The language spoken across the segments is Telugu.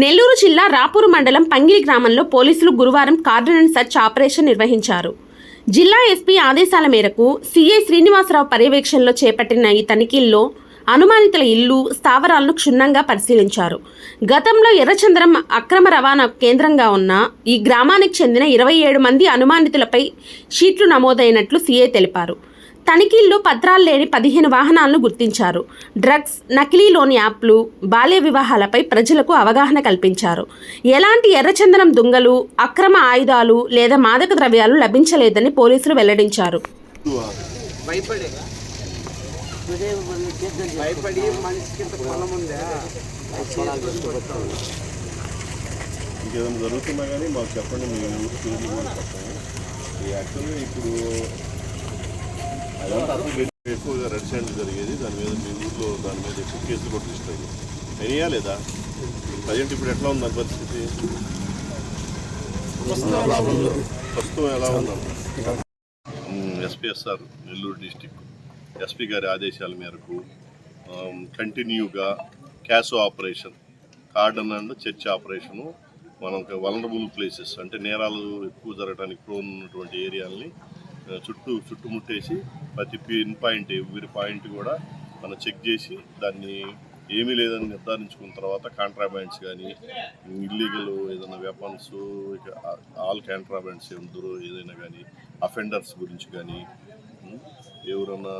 నెల్లూరు జిల్లా రాపూరు మండలం పంగిలి గ్రామంలో పోలీసులు గురువారం కార్డన్ సర్చ్ ఆపరేషన్ నిర్వహించారు. జిల్లా ఎస్పీ ఆదేశాల మేరకు సీఐ శ్రీనివాసరావు పర్యవేక్షణలో చేపట్టిన ఈ తనిఖీల్లో అనుమానితుల ఇల్లు, స్థావరాలను క్షుణ్ణంగా పరిశీలించారు. గతంలో ఎర్రచందనం అక్రమ రవాణా కేంద్రంగా ఉన్న ఈ గ్రామానికి చెందిన 27 మంది అనుమానితులపై షీట్లు నమోదైనట్లు సీఐ తెలిపారు. తనిఖీల్లో పత్రాలు లేని 15 వాహనాలను గుర్తించారు. డ్రగ్స్, నకిలీ లోన్ యాప్లు, బాల్య వివాహాలపై ప్రజలకు అవగాహన కల్పించారు. ఎలాంటి ఎర్రచందనం దుంగలు, అక్రమ ఆయుధాలు లేదా మాదక ద్రవ్యాలు లభించలేదని పోలీసులు వెల్లడించారు. ఎక్కువగా రెడ్ హ్యాండ్ జరిగేది, దాని మీద మీ ఊళ్ళో దాని మీద ఎక్కువ కేసులు కూడా తీసుకోండి అయినా లేదా? ప్రజెంట్ ఇప్పుడు ఎట్లా ఉంది దాని పరిస్థితి? ప్రస్తుతం ఎలా ఉందన్న ఎస్పీఎస్ఆర్ నెల్లూరు డిస్టిక్ ఎస్పీ గారి ఆదేశాల మేరకు కంటిన్యూగా cash operation, cordon and church operation మనకు వలనరబుల్ ప్లేసెస్ అంటే నేరాలు ఎక్కువ జరగడానికి ప్రోన్ ఉన్నటువంటి ఏరియాలని చుట్టుముట్టేసి ప్రతి పిన్ పాయింట్, ఎవరి పాయింట్ కూడా మనం చెక్ చేసి దాన్ని ఏమీ లేదని నిర్ధారించుకున్న తర్వాత కాంట్రాబ్యాండ్స్ కానీ, ఇల్లీగల్ ఏదైనా వెపన్స్, ఇక ఆల్ కాంట్రాబ్యాండ్స్ ఎందుకు ఏదైనా కానీ, అఫెండర్స్ గురించి కానీ, ఎవరన్నా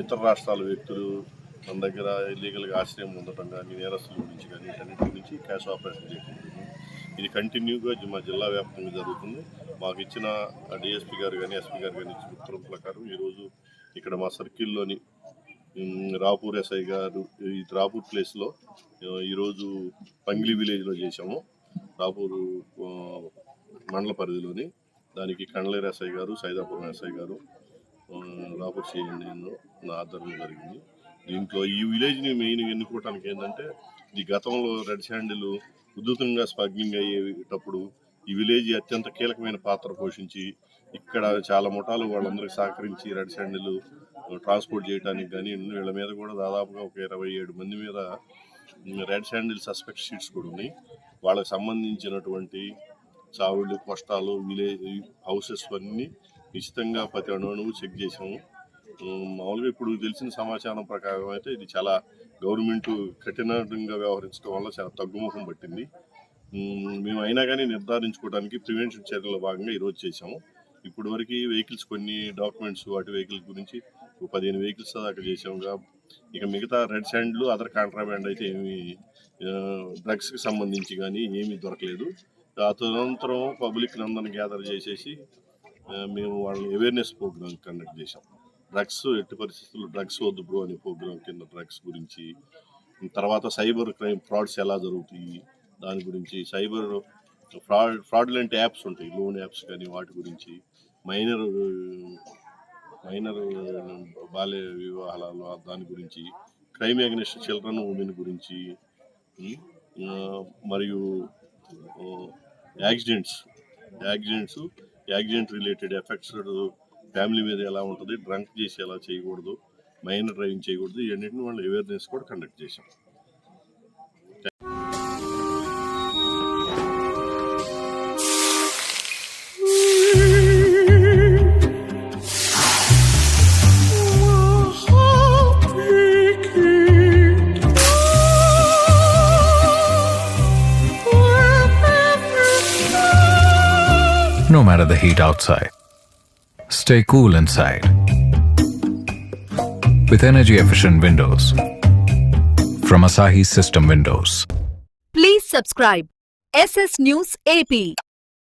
ఇతర రాష్ట్రాల వ్యక్తులు మన దగ్గర ఇల్లీగల్గా ఆశ్రయం ఉండటం కానీ, నేరస్తుల గురించి కానీ, వీటన్నిటి గురించి క్యాష్ ఆపరేషన్ చేయకుండా ఇది కంటిన్యూగా మా జిల్లా వ్యాప్తంగా జరుగుతుంది. మాకు ఇచ్చిన డిఎస్పీ గారు కానీ, ఎస్పీ గారు కానీ ఇచ్చిన ఉత్తర్వుల ప్రకారం ఈరోజు ఇక్కడ మా సర్కిల్లోని రాపూర్ ఎస్ఐ గారు ఈ రాపూర్ ప్లేస్లో ఈరోజు పంగిలి విలేజ్లో చేశాము. రాపూరు మండల పరిధిలోని దానికి కండలేరు ఎస్ఐ గారు, సైదాపురం ఎస్ఐ గారు, రాపూర్ సిఎన్ నా ఆధ్వర్యంలో జరిగింది. దీంట్లో ఈ విలేజ్ని మెయిన్ ఎన్నుకోవటానికి ఏంటంటే, ఈ గతంలో రెడ్ హ్యాండిల్ ఉధృతంగా స్మగ్లింగ్ అయ్యేటప్పుడు ఈ విలేజ్ అత్యంత కీలకమైన పాత్ర పోషించి ఇక్కడ చాలా ముఠాలు వాళ్ళందరికీ సహకరించి రెడ్ హ్యాండిల్ ట్రాన్స్పోర్ట్ చేయడానికి కానీ, వీళ్ళ మీద కూడా దాదాపుగా ఒక 27 మంది మీద రెడ్ హ్యాండిల్ సస్పెక్ట్ షీట్స్ కూడా ఉన్నాయి. వాళ్ళకి సంబంధించినటువంటి చావుళ్ళు, కష్టాలు, విలేజ్ హౌసెస్ అన్నీ నిశ్చితంగా ప్రతి అణువు చెక్ చేసాము. మామూలుగా ఇప్పుడు తెలిసిన సమాచారం ప్రకారం అయితే ఇది చాలా గవర్నమెంట్ కఠినంగా వ్యవహరించడం వల్ల చాలా తగ్గుముఖం పట్టింది. మేము అయినా కానీ నిర్ధారించుకోవడానికి ప్రివెన్షన్ చర్యల భాగంగా ఈరోజు చేసాము. ఇప్పటి వరకు వెహికల్స్, కొన్ని డాక్యుమెంట్స్, వాటి వెహికల్స్ గురించి 15 వెహికల్స్ దాకా చేసాముగా. ఇక మిగతా రెడ్ హ్యాండ్లు, అదర్ కాంట్రాబ్యాండ్ అయితే ఏమి డ్రగ్స్కి సంబంధించి కానీ ఏమీ దొరకలేదు. ఆ తదనంతరం పబ్లిక్ అందరిని గ్యాదర్ చేసేసి మేము వాళ్ళని అవేర్నెస్ ప్రోగ్రామ్ కండక్ట్ చేసాం. డ్రగ్స్ ఎట్టి పరిస్థితుల్లో డ్రగ్స్ వద్దు బ్రో అనే ప్రోగ్రామ్ కింద డ్రగ్స్ గురించి, తర్వాత సైబర్ క్రైమ్ ఫ్రాడ్స్ ఎలా జరుగుతాయి దాని గురించి, సైబర్ ఫ్రాడ్లెంట్ యాప్స్ ఉంటాయి, లోన్ యాప్స్ కానీ, వాటి గురించి, మైనర్ బాల్య వివాహాల దాని గురించి, క్రైమ్ అగెనిస్ట్ చిల్డ్రన్, ఉమెన్ గురించి, మరియు యాక్సిడెంట్ రిలేటెడ్ ఎఫెక్ట్స్ ఫ్యామిలీ మీద ఎలా ఉంటుంది, డ్రంక్ చేసి ఎలా చేయకూడదు, మైనర్ డ్రైవింగ్ చేయకూడదు, ఇవన్నింటిని వాళ్ళు అవేర్నెస్ కూడా కండక్ట్ చేశాం. No matter the heat outside, stay cool inside with energy-efficient windows from Asahi System Windows. Please subscribe SS News AP.